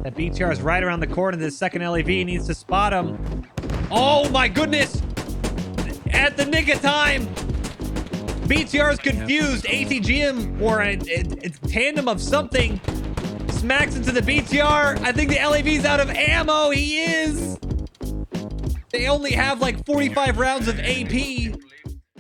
That BTR is right around the corner. This second LAV needs to spot him. Oh my goodness! At the nick of time! BTR is confused. ATGM or a tandem of something smacks into the BTR. I think the LAV's out of ammo. He is. They only have like 45 rounds of AP.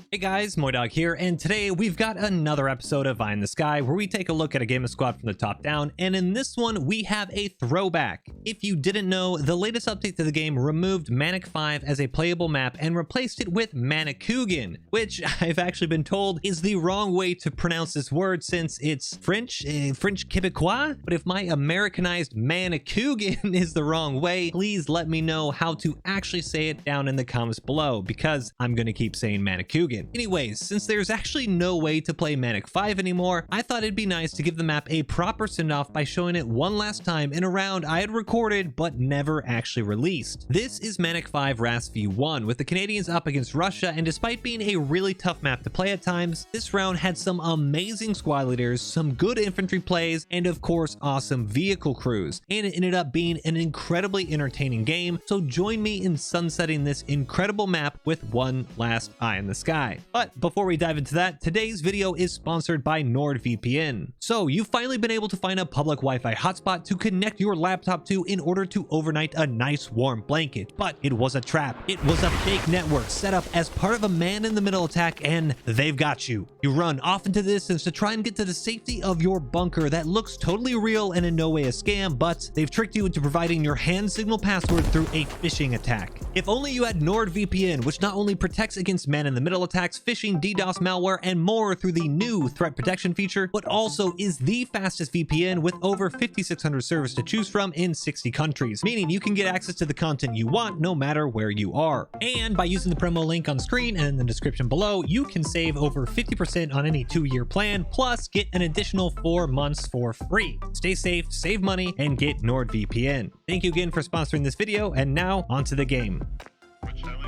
Hey guys, MoiDawg here, and today we've got another episode of Eye in the Sky where we take a look at a game of squad from the top down, and in this one we have a throwback. If you didn't know, the latest update to the game removed Manic-5 as a playable map and replaced it with Manic-Coogan, which I've actually been told is the wrong way to pronounce this word since it's French Quebecois, but if my Americanized Manic-Coogan is the wrong way, please let me know how to actually say it down in the comments below, because I'm gonna keep saying Manic-Coogan. Anyways, since there's actually no way to play Manic-5 anymore, I thought it'd be nice to give the map a proper send-off by showing it one last time in a round I had recorded but never actually released. This is Manic-5 RAS V1 with the Canadians up against Russia, and despite being a really tough map to play at times, this round had some amazing squad leaders, some good infantry plays, and of course awesome vehicle crews, and it ended up being an incredibly entertaining game, so join me in sunsetting this incredible map with one last eye in the sky. But before we dive into that, today's video is sponsored by NordVPN. So you've finally been able to find a public Wi-Fi hotspot to connect your laptop to in order to overnight a nice warm blanket. But it was a trap. It was a fake network set up as part of a man-in-the-middle attack, and they've got you. You run off into the distance to try and get to the safety of your bunker that looks totally real and in no way a scam, but they've tricked you into providing your hand signal password through a phishing attack. If only you had NordVPN, which not only protects against man-in-the-middle attacks, phishing, DDoS malware, and more through the new threat protection feature, but also is the fastest VPN with over 5,600 servers to choose from in 60 countries, meaning you can get access to the content you want no matter where you are. And by using the promo link on screen and in the description below, you can save over 50% on any 2-year plan, plus get an additional 4 months for free. Stay safe, save money, and get NordVPN. Thank you again for sponsoring this video, and now onto the game.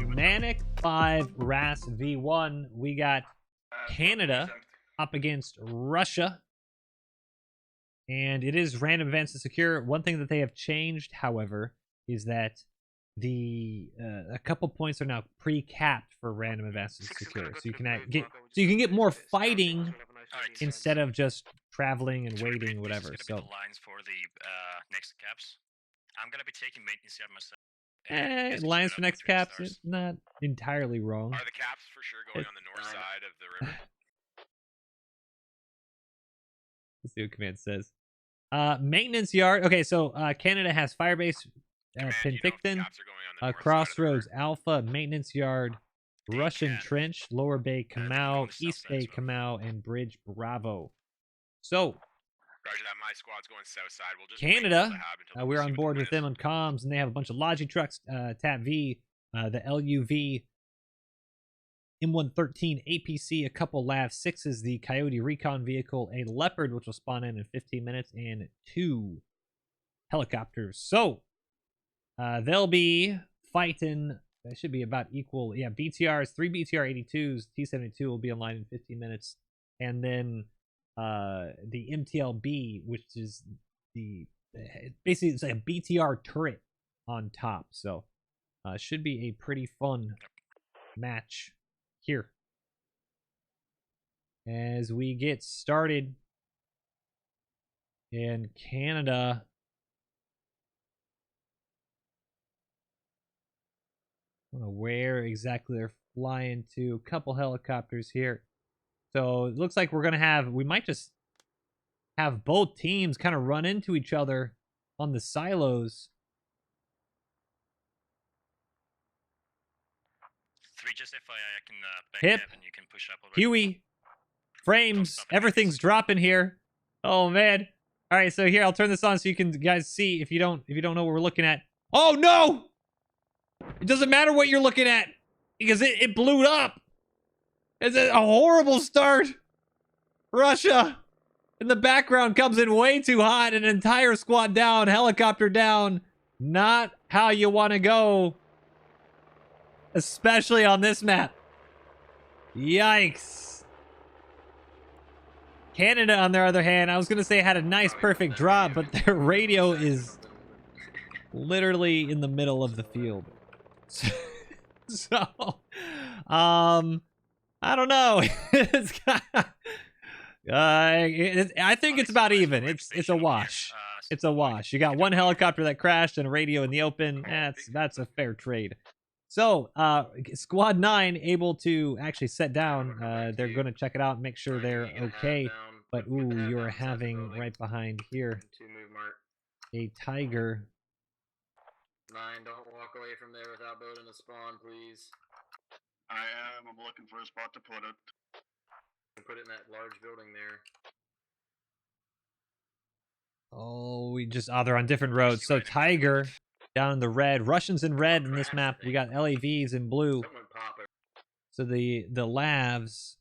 Manic-5 RAS V1. We got Canada up against Russia, and it is random events to secure. One thing that they have changed, however, is that a couple points are now pre-capped for random events to secure, so you can get more fighting instead of just traveling and waiting, whatever. So lines for the next caps. I'm gonna be taking maintenance here myself. Lines for next caps is not entirely wrong. Are the caps for sure going on the north side of the river? Let's see what command says. Maintenance yard. Okay, so Canada has Firebase, Penticton, Crossroads Alpha, Maintenance Yard, Russian Trench, Lower Bay Kamau, East Bay Kamau, and Bridge Bravo. So Roger that, my squad's going south side. We'll just Canada, we're on board with them on comms, and they have a bunch of Logi trucks, TAP V, the LUV, M113 APC, a couple LAV-6s, the Coyote Recon vehicle, a Leopard, which will spawn in 15 minutes, and 2 helicopters. So they'll be fighting. That should be about equal. Yeah, BTRs, 3 BTR-82s, T-72 will be online in 15 minutes, and then the MTLB, which is basically it's like a BTR turret on top. So should be a pretty fun match here as we get started. In Canada, I don't know where exactly they're flying to. A couple helicopters here. So it looks like we might just have both teams kind of run into each other on the silos. 3, just FYI, I can back Hip, up and you can push up a bit. Huey, frames, everything's dropping here. Oh man! All right, so here I'll turn this on so you can guys see if you don't know what we're looking at. Oh no! It doesn't matter what you're looking at because it blew up. It's a horrible start. Russia in the background comes in way too hot. An entire squad down, helicopter down. Not how you want to go. Especially on this map. Yikes. Canada, on their other hand, I was going to say had a nice perfect drop, but their radio is Literally in the middle of the field. So, I don't know. It's I think it's about even. It's a wash. It's a wash. You got one helicopter that crashed and a radio in the open. That's a fair trade. So, Squad 9 able to actually set down. They're going to check it out and make sure they're okay. But, ooh, you're having right behind here a Tiger. 9, don't walk away from there without building a spawn, please. I am. I'm looking for a spot to put it. Put it in that large building there. Oh, they're on different roads. So Tiger down in the red, Russians in red in this map. We got LAVs in blue. So the Lavs.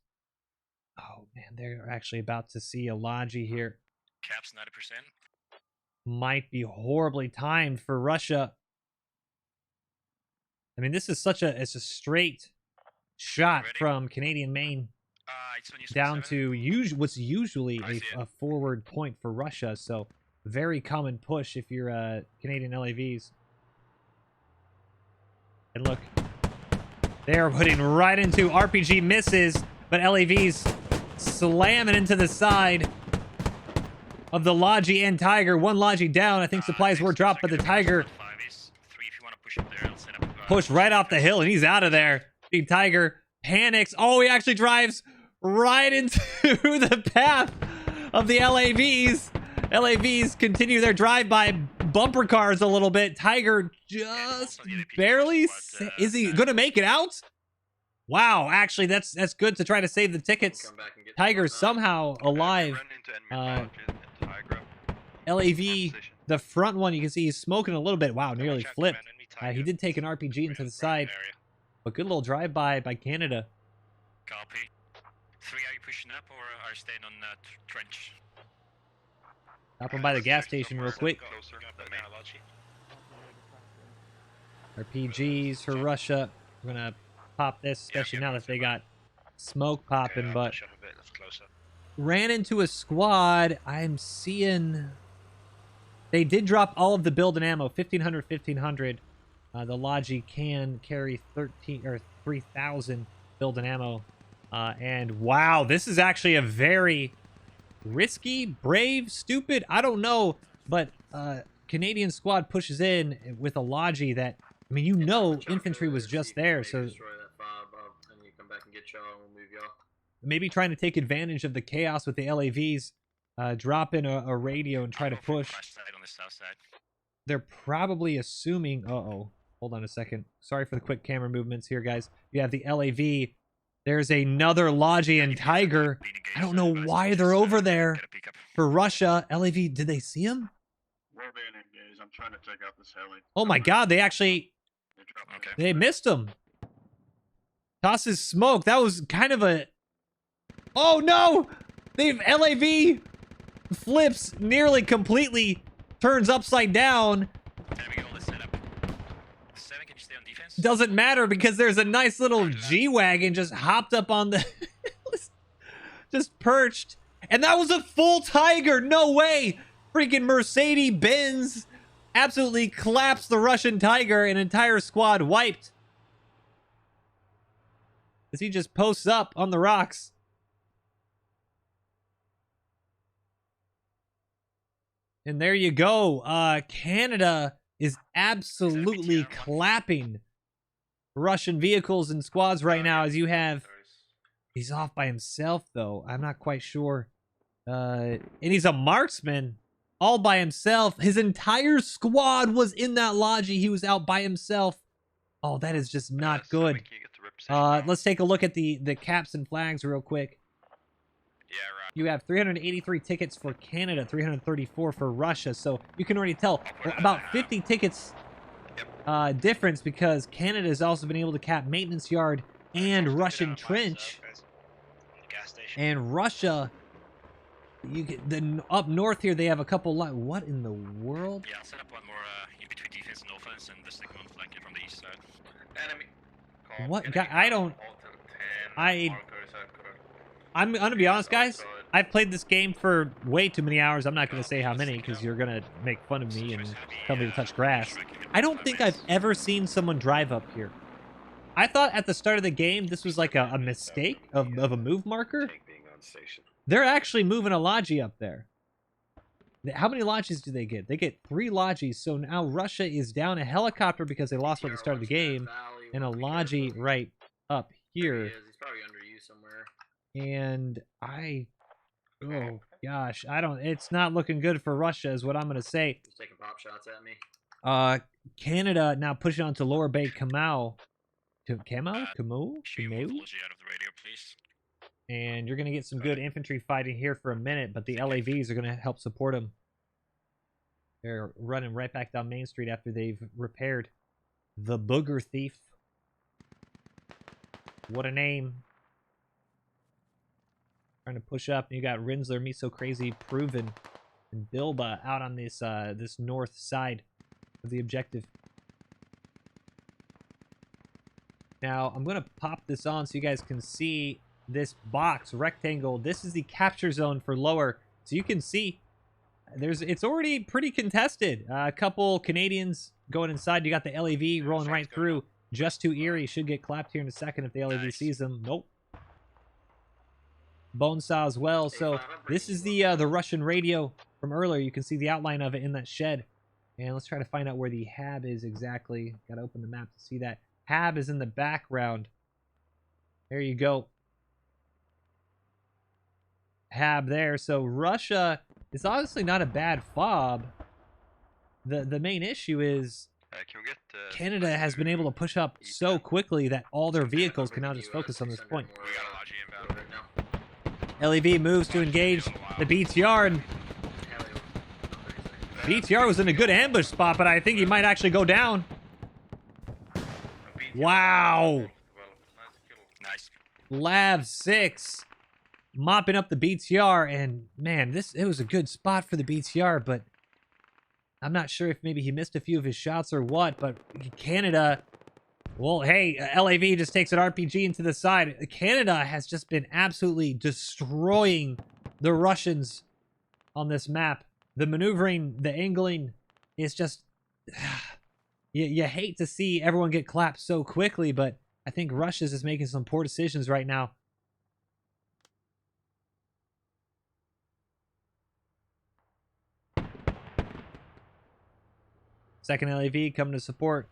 Oh man, they're actually about to see a Logi here. Caps 90%. Might be horribly timed for Russia. I mean, this is it's a straight shot from Canadian main down to what's usually a forward point for Russia. So very common push if you're Canadian LAVs. And look, they're putting right into RPG misses, but LAVs slamming into the side of the Logi and Tiger. One Logi down. I think supplies were dropped, but the Tiger pushed right off the hill, and he's out of there. The Tiger panics. Oh, he actually drives right into the path of the LAVs. LAVs continue their drive-by bumper cars a little bit. Tiger just barely. Is he going to make it out? Wow, actually, that's good to try to save the tickets. Tiger's somehow alive. LAV, the front one, you can see he's smoking a little bit. Wow, nearly flipped. He did take an RPG into the side. But good little drive-by by Canada. Copy. 3, are you pushing up or are you staying on that trench? Stop him by the gas station real quick. RPGs for Russia. We're going to pop this, especially now that they got smoke popping, but ran into a squad. I'm seeing they did drop all of the build and ammo, 1500. The Logi can carry 3,000 build and ammo. And wow, this is actually a very risky, brave, stupid, I don't know, but Canadian squad pushes in with a Logi that, I mean, you know, infantry was just there, so maybe trying to take advantage of the chaos with the LAVs, drop in a radio and try to push. They're probably assuming, hold on a second. Sorry for the quick camera movements here, guys. You have the LAV. There's another Logi and Tiger. I don't know why they're over there for Russia. LAV, did they see him? We're being engaged. I'm trying to take out this heli. Oh my god, they actually... They missed him. Tosses smoke. That was kind of a... Oh no! They've LAV flips nearly completely, turns upside down. Doesn't matter because there's a nice little G-Wagon just hopped up on the... just perched. And that was a full Tiger. No way. Freaking Mercedes-Benz absolutely collapsed the Russian Tiger. An entire squad wiped. As he just posts up on the rocks. And there you go. Canada is absolutely clapping Russian vehicles and squads right now, as you have... He's off by himself, though. I'm not quite sure. And he's a marksman all by himself. His entire squad was in that Logi. He was out by himself. Oh, that is just not good. Let's take a look at the caps and flags real quick. Yeah, right. You have 383 tickets for Canada, 334 for Russia. So you can already tell about 50 tickets difference, because Canada has also been able to cap maintenance yard and Russian trench. And Russia, you get up north here. They have a couple. What in the world? Yeah, I'll set up one more in between defense and offense, and the second one flanking from the east side. Enemy. What guy? I don't. I'm gonna be honest, guys. I've played this game for way too many hours. I'm not gonna say how many because you're gonna make fun of me and tell me to touch grass. I don't think I've ever seen someone drive up here. I thought at the start of the game this was like a mistake of a move marker. They're actually moving a Logi up there. How many Logis do they get? They get 3 Logis. So now Russia is down a helicopter because they lost at the start of the game, and a Logi right up here. He's probably under you somewhere. And oh gosh, it's not looking good for Russia is what I'm gonna say. He's taking pop shots at me. Canada now pushing on to Lower Bay Kamau. Kamau? Out of the radio, please. And you're going to get some good infantry fighting here for a minute, but the LAVs are going to help support them. They're running right back down Main Street after they've repaired the Booger Thief. What a name. Trying to push up. You got Rinsler, Me So Crazy, Proven, and Bilba out on this this north side of the objective. Now, I'm going to pop this on so you guys can see this box, rectangle. This is the capture zone for lower. So you can see it's already pretty contested. A couple Canadians going inside. You got the LAV rolling right through. Just Too Eerie should get clapped here in a second if the LAV sees them. Nope. Bonesaw as well. So this is the Russian radio from earlier. You can see the outline of it in that shed. And let's try to find out where the hab is exactly. Got to open the map to see that. Hab is in the background. There you go. Hab there. So Russia is obviously not a bad fob. The main issue is can we get, Canada has been able to push up so quickly that all their vehicles can now just focus on this point. We got a Logi inbound. LAV moves to engage the BTR, and BTR was in a good ambush spot, but I think he might actually go down. Wow. Nice. Lav 6 mopping up the BTR, and man, it was a good spot for the BTR, but I'm not sure if maybe he missed a few of his shots or what, but Canada, well, hey, LAV just takes an RPG into the side. Canada has just been absolutely destroying the Russians on this map. The maneuvering, the angling is just... You hate to see everyone get clapped so quickly, but I think Russia's is making some poor decisions right now. Second LAV coming to support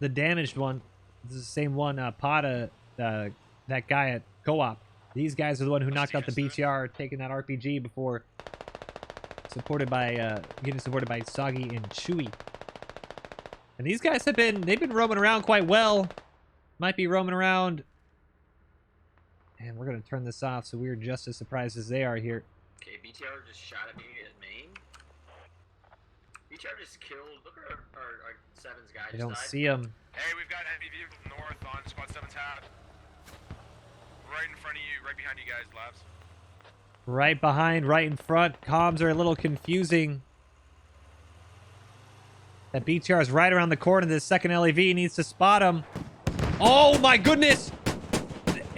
the damaged one. This is the same one, Pata, that guy at Co-op. These guys are the one who knocked out the BTR, taking that RPG before getting supported by Soggy and Chewy. And these guys they've been roaming around quite well. Might be roaming around. And we're gonna turn this off so we're just as surprised as they are here. Okay, BTR just shot at me at main. BTR just killed. Look at our Sevens guy. I don't see him. Hey, we've got heavy vehicle north on Squad 7's hat. Right in front of you, right behind you guys, Labs. Right behind, right in front. Comms are a little confusing. That BTR is right around the corner. This second LAV needs to spot him. Oh my goodness!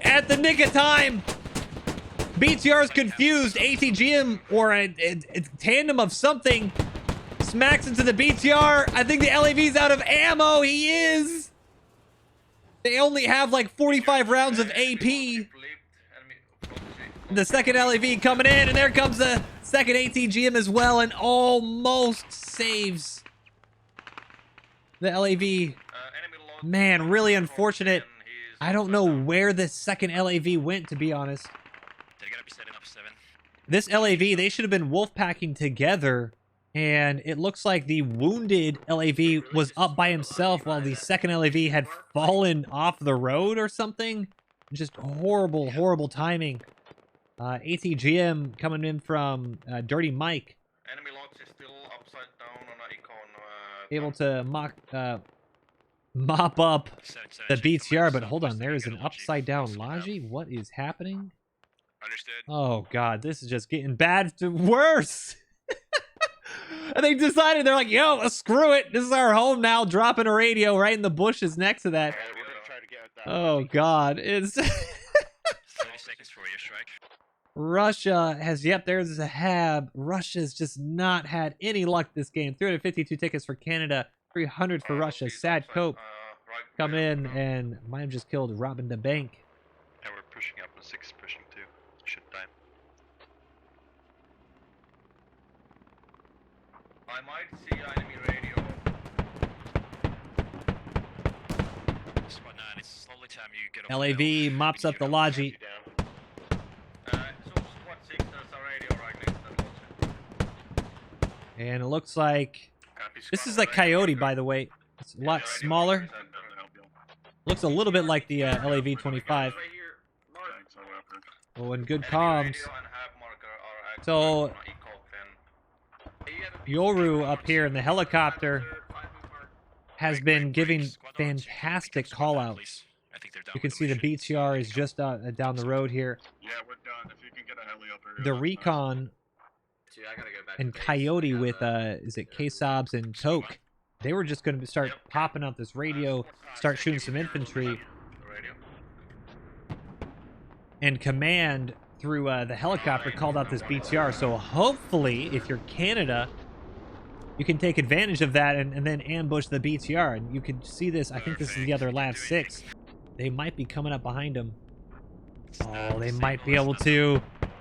At the nick of time! BTR is confused. ATGM or a tandem of something smacks into the BTR. I think the LAV's out of ammo. He is! They only have like 45 rounds of AP. The second LAV coming in, and there comes the second ATGM as well, and almost saves the LAV. Man, really unfortunate. I don't know where the second LAV went, to be honest. They're gonna be setting up 7. This LAV, they should have been wolf packing together, and it looks like the wounded LAV was up by himself while the second LAV had fallen off the road or something. Just horrible, horrible timing. ATGM coming in from Dirty Mike. Enemy logs is still upside down on an icon. Able to mop up the BTR, but hold on, there is an upside down Logi. What is happening? Understood. Oh god, this is just getting bad to worse. And they decided, they're like, yo, screw it. This is our home now. Dropping a radio right in the bushes next to that. We're gonna try to get that. Oh god, it's 30 seconds for your strike. strike. Russia has, yep, there's a hab. Russia's just not had any luck this game. 352 tickets for Canada, 300 for Russia. Sad Cope come in and might have just killed robbing the bank. And we're pushing up and 6 pushing too. Should die. I might see enemy radio. Squad 9, it's slowly time you get off LAV the hill. mops up the Logi. So squad 6, there's a radio right next to the And it looks like this is like Coyote, by the way. It's a lot smaller. That doesn't help you. Looks a little bit like the LAV 25. Right here, Mark. Thanks, I'll wrap her. Oh, and good comms. So Yoru up here in the helicopter has been giving fantastic callouts. I think they're done You can with see the mission. BTR is just down the road here. Yeah, we're done. If you can get a heli up here. The that's nice. Recon Dude, I gotta go back and to base. Coyote Got with the- is it K-Sobs and Toke, they were just going to start popping out this radio, start shooting some infantry, and command through the helicopter called out this BTR. So hopefully, if you're Canada, you can take advantage of that and then ambush the BTR. And you can see this. I think this is the other Lav 6. They might be coming up behind them. Oh, they might be able to.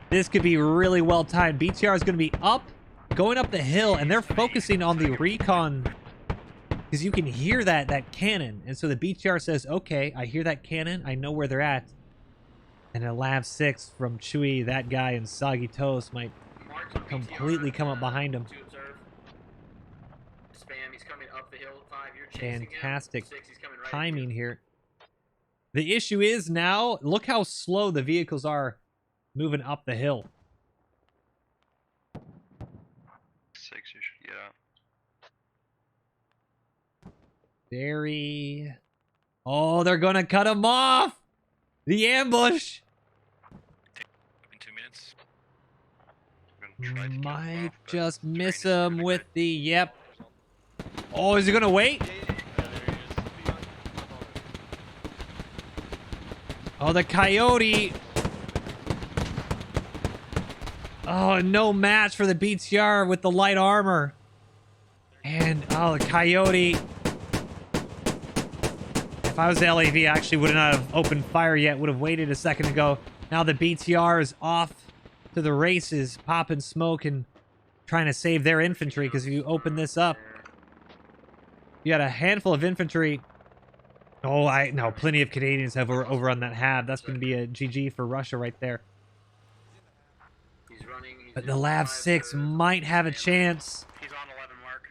This could be really well timed. BTR is going to be up, going up the hill, and they're focusing on the recon because you can hear that cannon. And so the BTR says, okay, I hear that cannon. I know where they're at. And a Lav 6 from Chewy, that guy, and Soggy Toast might Mark's on completely BTR, come up behind him. to observe. Spam, he's coming up the hill. 5, you're chasing him. Fantastic 6, he's coming right timing here. The issue is now, look how slow the vehicles are moving up the hill. 6 you should, yeah. Very... Oh, they're gonna cut him off! The ambush! In 2 minutes. We're gonna try to kill them Might off, but just the miss train is him really with good. the... Yep. Oh, is he gonna wait? Oh, the Coyote. Oh, no match for the BTR with the light armor. And, oh, the Coyote. If I was the LAV, I actually would not have opened fire yet. Would have waited a second ago. Now the BTR is off to the races, popping smoke and trying to save their infantry. Because if you open this up, you got a handful of infantry. Oh, no, plenty of Canadians have over on that hab. That's going to be a GG for Russia right there. He's running. He's But the doing Lav 5 6 for might have a Spam. chance He's on 11 mark.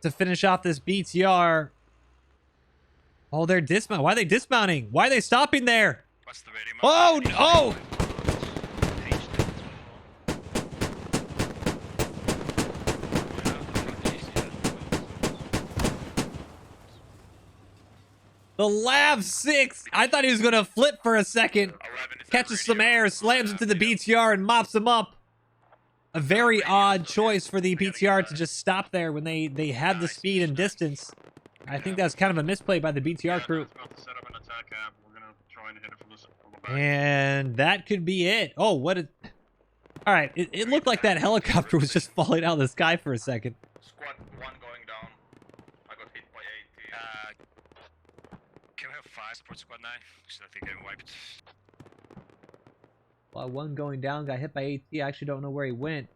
to finish off this BTR. Oh, they're dismounting. Why are they dismounting? Why are they stopping there? What's the radio? Oh, oh! The Lav 6! I thought he was going to flip for a second. 11 is Catches some air, slams into the BTR, and mops him up. A very odd choice for the BTR to just stop there when they had the speed and distance. I think that's kind of a misplay by the BTR crew. It's about to set up an attack cab. We're gonna try and hit it from the back. And that could be it. Oh, what a... All right, it looked like that helicopter was just falling out of the sky for a second. Squad 1 going down. I got hit by 80. Can we have 5 support squad 9? Because I think I wiped. Well, one going down, got hit by AT. I actually don't know where he went.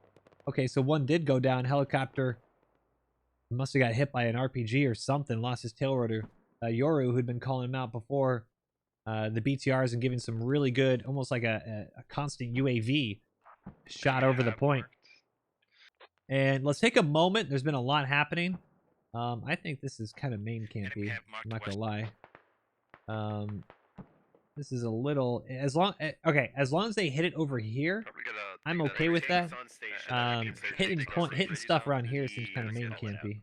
Okay, so one did go down. Helicopter must have got hit by an RPG or something. Lost his tail rotor. Yoru, who'd been calling him out before the BTRs and giving some really good, almost like a constant UAV shot over the point. And let's take a moment. There's been a lot happening. I think this is kind of main campy. I'm not gonna lie. This is a little as long as they hit it over here, Probably gotta I'm take okay with that. Hitting Hitting stuff around here seems kind of main campy.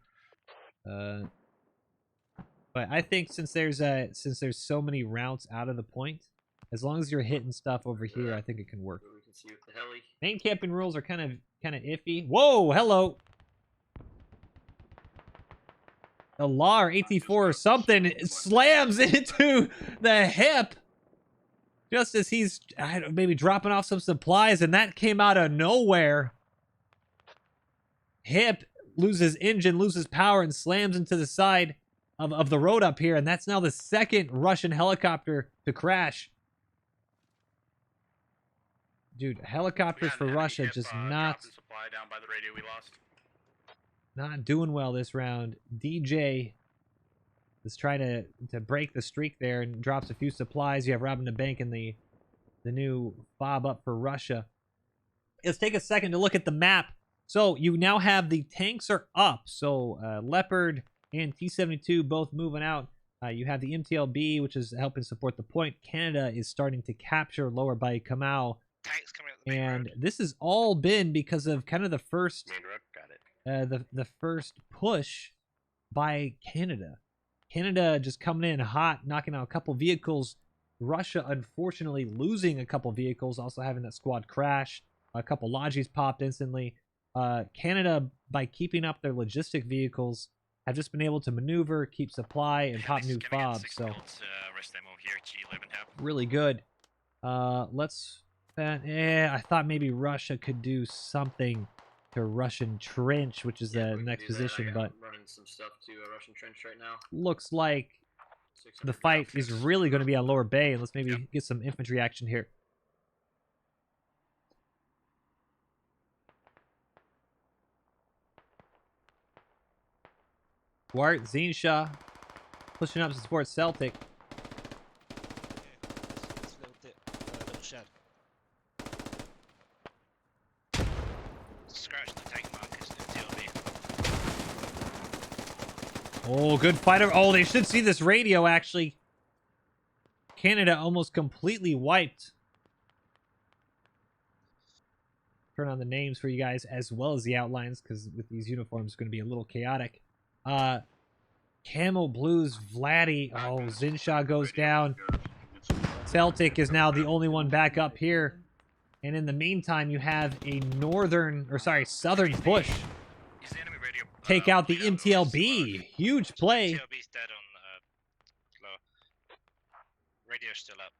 But I think since there's so many routes out of the point, as long as you're hitting stuff over here, I think it can work. We can see with the heli. Main camping rules are kind of iffy. Whoa, hello. The LAR AT4 or something slams into the hip just as he's I don't know, maybe dropping off some supplies, and that came out of nowhere. Hip loses engine, loses power, and slams into the side of the road up here, and that's now the second Russian helicopter to crash. Dude, helicopters for Russia just not supply down by the radio we lost. not doing well this round. DJ is trying to break the streak there and drops a few supplies. You have robbing the bank and the new fob up for Russia. Let's take a second to look at the map. So you now have the tanks are up. So Leopard and T-72 both moving out. You have the MTLB, which is helping support the point. Canada is starting to capture Lower Bay Kamau. Tanks coming up the main And road. this has all been because of kind of the first Main road, got it. the first push by Canada. Canada just coming in hot, knocking out a couple vehicles. Russia, unfortunately, losing a couple vehicles, also having that squad crash. A couple Logis popped instantly. Canada, by keeping up their logistic vehicles, have just been able to maneuver, keep supply, and pop new fobs. So Rest ammo here, G11 tab. really good. I thought maybe Russia could do something to Russian trench, which is Yeah, the we can next do that. position, I'm but running some stuff to a Russian trench right now. looks like 600 the fight graphics. is really going to be on Lower Bay, and let's maybe get some infantry action here. Wart, Zinsha, pushing up to support Celtic. Let's little shed. Scratch the tank markers in TLB. Oh, good fighter. Oh, they should see this radio, actually. Canada almost completely wiped. Turn on the names for you guys as well as the outlines, because with these uniforms, it's going to be a little chaotic. Camo Blues, Vladdy. Oh, Zinsha goes down. Celtic is now the only one back up here. And in the meantime, you have a southern push. Is the enemy radio? Take out the push out or is MTLB. Huge play. TLB's dead on lower. Radio's still up.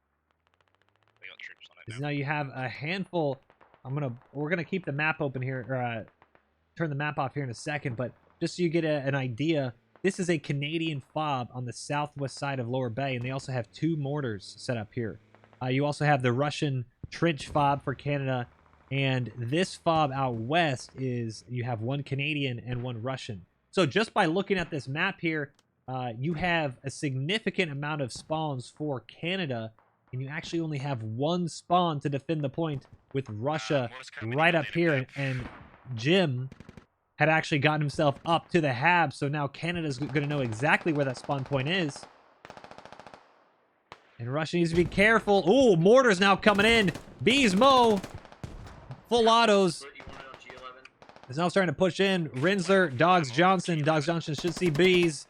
They got troops on it Because now. now you have a handful. We're gonna keep the map open here, or turn the map off here in a second. But just so you get an idea, this is a Canadian fob on the southwest side of Lower Bay, and they also have 2 mortars set up here. You also have the Russian trench fob for Canada, and this fob out west is you have 1 Canadian and 1 Russian. So just by looking at this map here, you have a significant amount of spawns for Canada, and you actually only have 1 spawn to defend the point with Russia Mortars coming right in up later, here, tab. and Jim had actually gotten himself up to the hab, so now Canada's going to know exactly where that spawn point is. And Russia needs to be careful. Ooh, mortars now coming in. Bees Mo. Full autos. Split, you want it on G11? Is now starting to push in. Rinsler, Dogs Johnson. Dogs Johnson should see bees.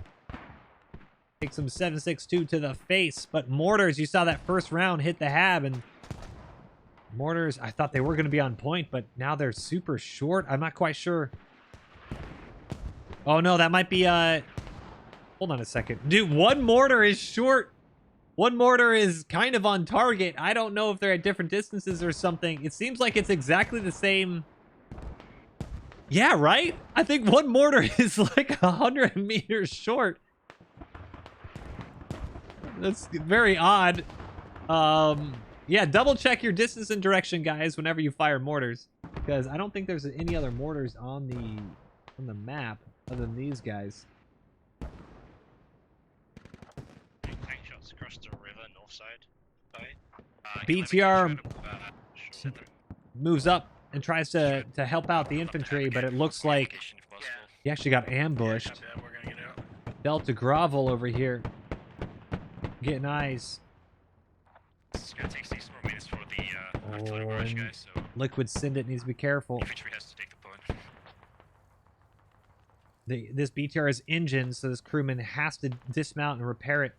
Take some 7.62 to the face. But mortars, you saw that first round hit the hab, and mortars, I thought they were going to be on point, but now they're super short. I'm not quite sure. Oh no, that might be hold on a second. Dude, 1 mortar is short. 1 mortar is kind of on target. I don't know if they're at different distances or something. It seems like it's exactly the same. Yeah, right? I think 1 mortar is like 100 meters short. That's very odd. Yeah, double check your distance and direction, guys, whenever you fire mortars, because I don't think there's any other mortars on the map other than these guys. Tank shots across the river, north side. Bay. BTR Sure. moves up and tries to help out the infantry, but it looks like Communication if possible. he actually got ambushed. Copy that, we're gonna get out. Delta Grovel over here getting eyes. It's gonna take 6 more minutes for the artillery barrage, and guys, so Liquid Syndicate needs to be careful. infantry has to take the point. This BTR is engine, so this crewman has to dismount and repair it,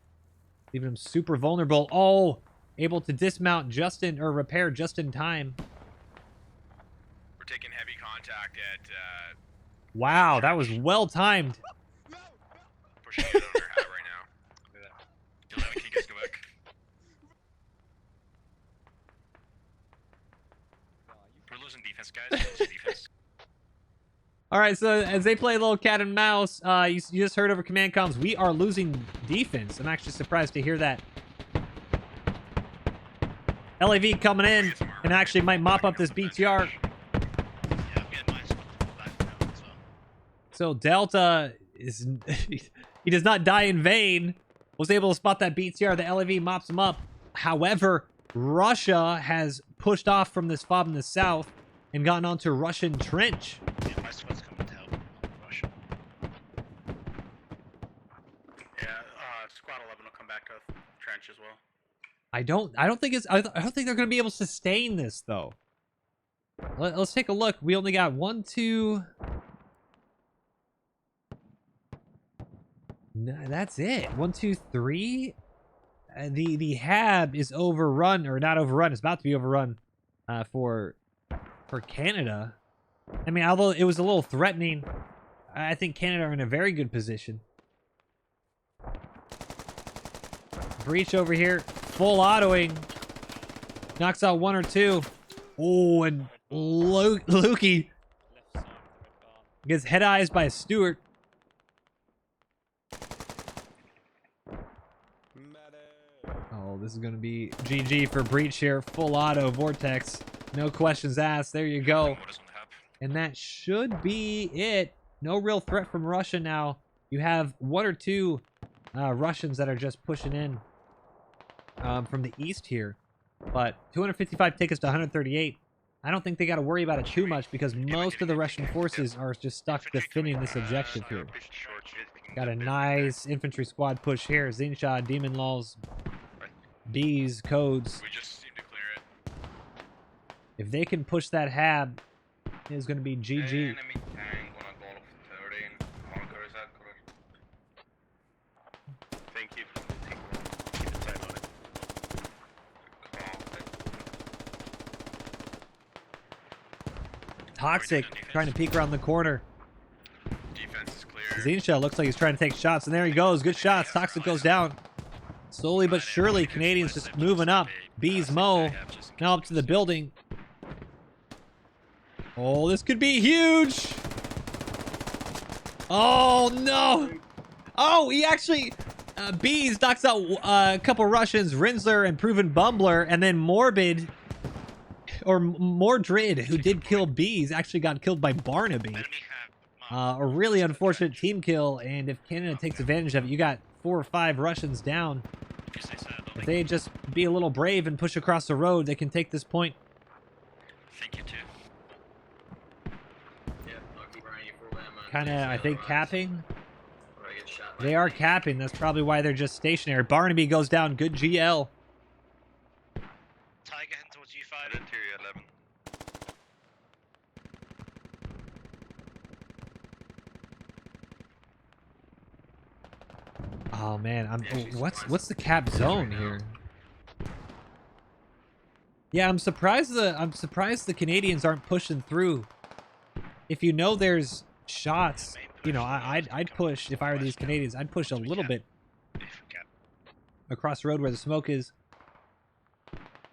leaving him super vulnerable. Oh, able to dismount repair just in time. We're taking heavy contact at Wow, that was well timed. pushing it under hat right now. 11, can you guys go back? defense, guys. It's defense. All right, so as they play a little cat and mouse, you just heard over command comms, we are losing defense. I'm actually surprised to hear that. LAV coming in and actually might mop up this BTR. Yeah, I'm getting my spot back now as well. So Delta is he does not die in vain. Was able to spot that BTR. The LAV mops him up. However, Russia has pushed off from this fob in the south and gotten onto Russian trench. Yeah, my squad's coming to help Russia. Yeah, squad 11 will come back to trench as well. I don't think they're going to be able to sustain this though. Let's take a look. We only got 1, 2. No, that's it. 1, 2, 3. The hab is overrun, or not overrun. It's about to be overrun for Canada. I mean, although it was a little threatening, I think Canada are in a very good position. Breach over here, full autoing, knocks out 1 or 2. Oh, and Lukey gets head eyes by Stewart. Oh, this is going to be GG for Breach here. Full auto Vortex. No questions asked. There you go. What is on the hub? And that should be it. No real threat from Russia now. You have 1 or 2 Russians that are just pushing in from the east here. But 255 tickets to 138. I don't think they got to worry about it too much because most of the Russian forces are just stuck defending this objective here. Got a nice infantry squad push here. Zinshad, Demon Laws, Bees, Codes. We just seem to clear it. If they can push that hab, it's going to be GG. Enemy tank on a goal of 13. Marker, is that correct? Thank you for keep the time on it. Toxic trying to peek around the corner. Defense is clear. Zinshad looks like he's trying to take shots, and there he goes. Good shots. Toxic goes down. Slowly but surely, Canadians just moving up. Bees Mo now up to the building. Oh, this could be huge. Oh, no. Oh, he actually... Bees knocks out a couple Russians, Rinsler and Proven Bumbler, and then Morbid, or Mordred, who did kill Bees, actually got killed by Barnaby. Enemy have A really unfortunate team kill, and if Canada takes advantage of it, you got 4 or 5 Russians down. If they just be a little brave and push across the road, they can take this point. Thank you too. Yeah, I'll keep running you full ammo. Kind of, I think, capping. Or I get shot by They are tank. capping. That's probably why they're just stationary. Barnaby goes down. Good GL. Tiger heading towards Head U5. interior 11. Oh man, what's the cap zone here? Yeah, I'm surprised the Canadians aren't pushing through. If you know there's shots, you know, I'd push if I were these Canadians. I'd push a little bit across the road where the smoke is.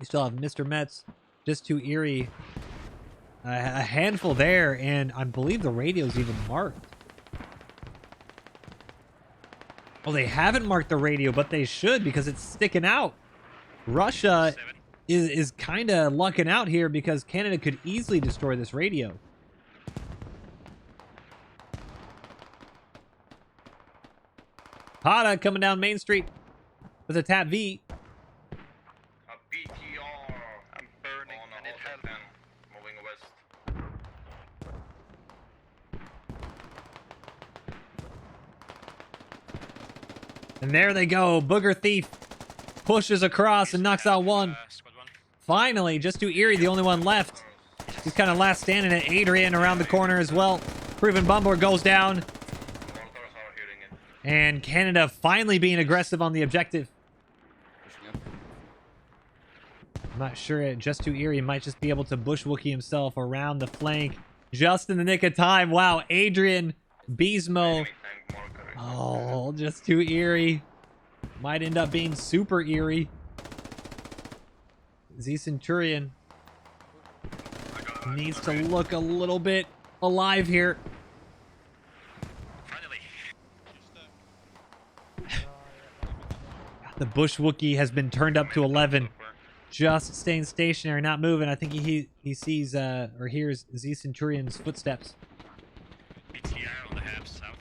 You still have Mr. Metz, just too eerie. A handful there, and I believe the radio's even marked. Well, they haven't marked the radio, but they should because it's sticking out. Russia is kind of lucking out here because Canada could easily destroy this radio. Hada coming down Main Street with a tap V. A BTR. I'm burning. On I a need Hot help. 10, moving west. And there they go. Booger Thief pushes across and knocks out 1. Squad 1. Finally, just too eerie, the only one left. He's kind of last standing at Adrian around the corner as well. Proven Bumbler goes down. Mortars are hitting it. And Canada finally being aggressive on the objective. I'm not sure. Just too eerie might just be able to bush Wookie himself around the flank just in the nick of time. Wow, Adrian, Beesmo. Enemy tank marker. Oh, just too eerie. Might end up being super eerie. Z Centurion. I got needs to look a little bit alive here. Finally. The Bush Wookiee has been turned up to 11. Just staying stationary, not moving. I think he sees or hears Z Centurion's footsteps. BTR on the half south.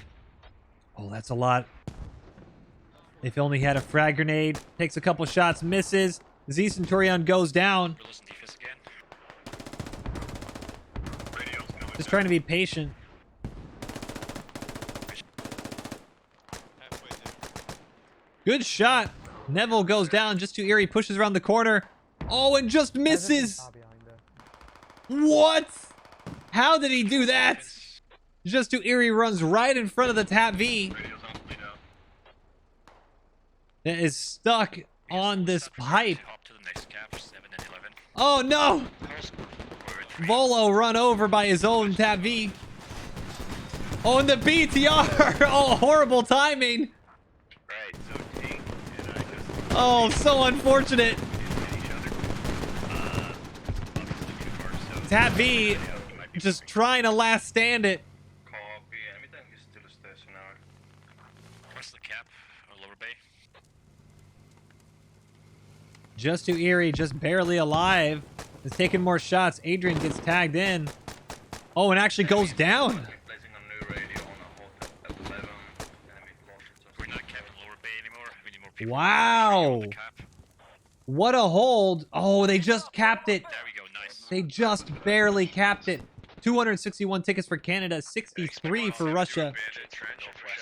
Oh, that's a lot. If only he had a frag grenade. Takes a couple shots, misses. Z Centurion goes down. We're losing defense again. Just trying to be patient. Good shot. Neville goes down just too eerie. Pushes around the corner. Oh, and just misses. What? How did he do that? Just too eerie runs right in front of the Tap V. That is stuck on this pipe. Up to the next cap, 7 and 11. Oh no! Volo run over by his own Tap V. Oh, and the BTR! Oh, horrible timing. Right, so Tink and I just Oh, so unfortunate. Tap V just trying to last stand it. copy. Anything is still stationary. What's the cap? Or lower bay? Just too eerie, just barely alive. Is taking more shots. Adrian gets tagged in. Oh, and actually goes down. Placing a new radio on a hotel at 11. Enemy lost. We're not capping lower bay anymore. We need more people. Wow. On the cap. What a hold. Oh, they just capped it. There we go. Nice. They just barely capped it. 261 tickets for Canada, 63 for Russia. Northwest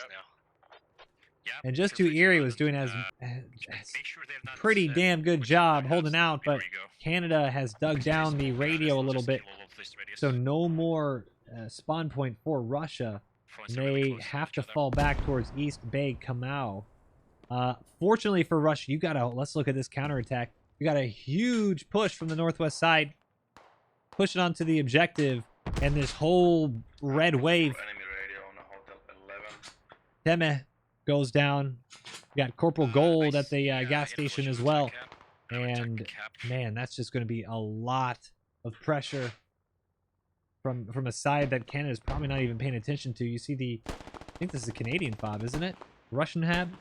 now. Yeah, And just too eerie was doing as make sure they have not pretty set damn good which job house holding out, before but you go. Canada has dug down the radio a little bit. So no more spawn point for Russia. Phones are really They close to have each to other. fall back towards East Bay Kamau. Fortunately for Russia, you got a, let's look at this counterattack. You got a huge push from the northwest side. Pushing onto the objective, and this whole red wave. Enemy radio on a hotel at 11. Teme goes down. You got Corporal Gold Nice. at the Yeah, gas it station was as just well. a cap. Now we're And attacking cap. man, that's just going to be a lot of pressure from a side that Canada's probably not even paying attention to. You see the, I think this is a Canadian fob, isn't it? Russian hab.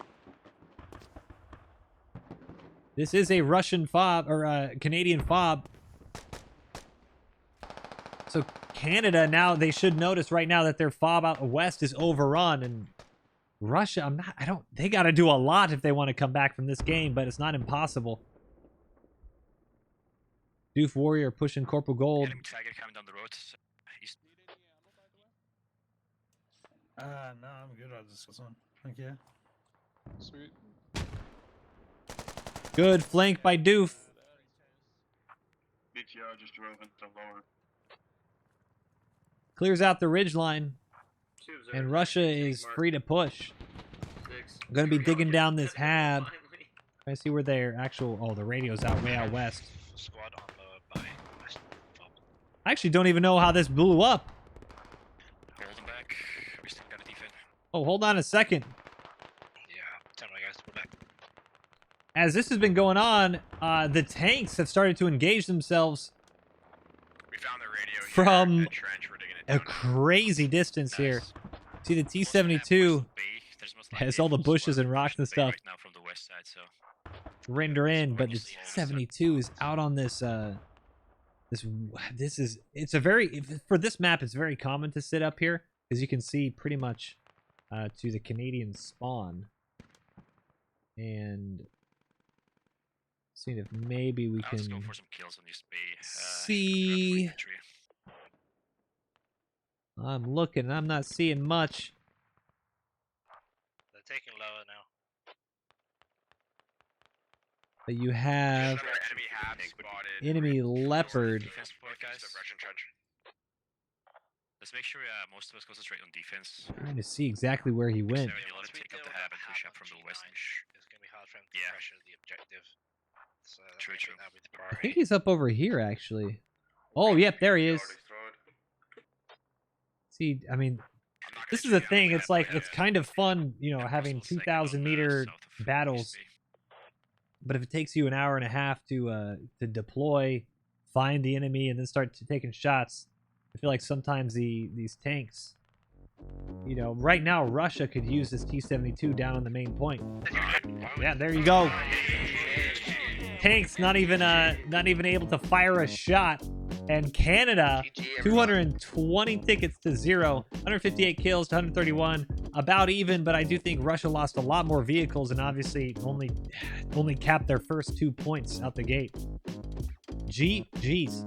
This is a Russian fob or a Canadian fob. So Canada now, they should notice right now that their fob out west is overrun, and Russia, they got to do a lot if they want to come back from this game, but it's not impossible. Doof Warrior pushing Corporal Gold. Enemy tiger coming down the road. East. No, I'm good. I'll just this one. Thank you. Sweet. Good flank by Doof. BTR just drove into lower. Clears out the ridge line, Two observers. and Russia is Mark free to push. 6. I'm going to be Here we go. digging down this hab. Finally. I see where their actual, oh, the radio's out way out west. Squad on the by west. I actually don't even know how this blew up. Hold them back. We still got a defense. Oh, hold on a second. Yeah, tell my guys to pull back. As this has been going on, the tanks have started to engage themselves We found the radio here From at trench. We're digging it a down now. crazy distance here. Nice. See the Most T-72 map Bay, there's most has likely all the full bushes squad and rocks and pushing Bay stuff right now from the west side, so render in, but the Obviously, yeah, T-72 is out on this, it's a very, for this map, it's very common to sit up here, because you can see pretty much to the Canadian spawn. And seeing if maybe we let's go can for some kills on this Bay. see. Infantry. I'm looking, I'm not seeing much. They're taking lower now. But you have Another enemy hab spotted. enemy leopard. Defense support, guys. The Russian trench. Let's make sure most of us concentrate on defense. Trying to see exactly where he went. Maybe let him take up the hab and push up from the west. It's gonna be hard for him to Yeah. pressure the objective. So that's True, gonna true. be- that'll be the I priority. think he's up over here, actually. Oh, yep, there he is. See, I mean, I'm not this is gonna the shoot thing. down It's the like, hab, it's but kind of fun, you know, And having also second 2,000 on the meter south of battles. East Bay. But if it takes you an hour and a half to deploy find the enemy and then start taking shots. I feel like sometimes these tanks, you know, right now Russia could use this T-72 down on the main point. Yeah, there you go. Tanks not even able to fire a shot. And Canada, 220 tickets to 0, 158 kills to 131, about even, but I do think Russia lost a lot more vehicles and obviously only capped their first 2 points out the gate. GG's.